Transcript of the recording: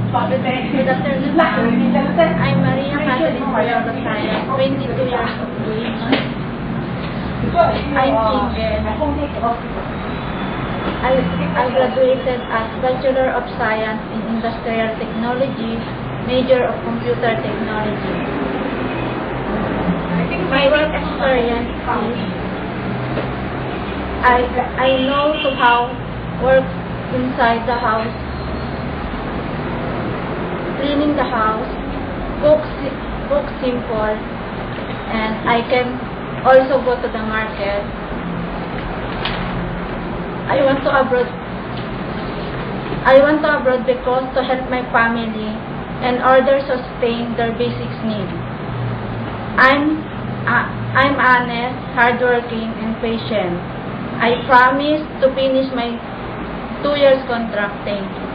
Good afternoon, ma'am. I'm Maria Catherine Rosaya, 22 years of age. I'm single. I graduated as Bachelor of Science in Industrial Technology, major of Computer Technology. My work experience is I know to how work inside the house, cleaning the house, cook simple, and I can also go to the market. I want to abroad because to help my family and order sustain their basic needs. I'm honest, hardworking, and patient. I promise to finish my 2 years contract. Thank you.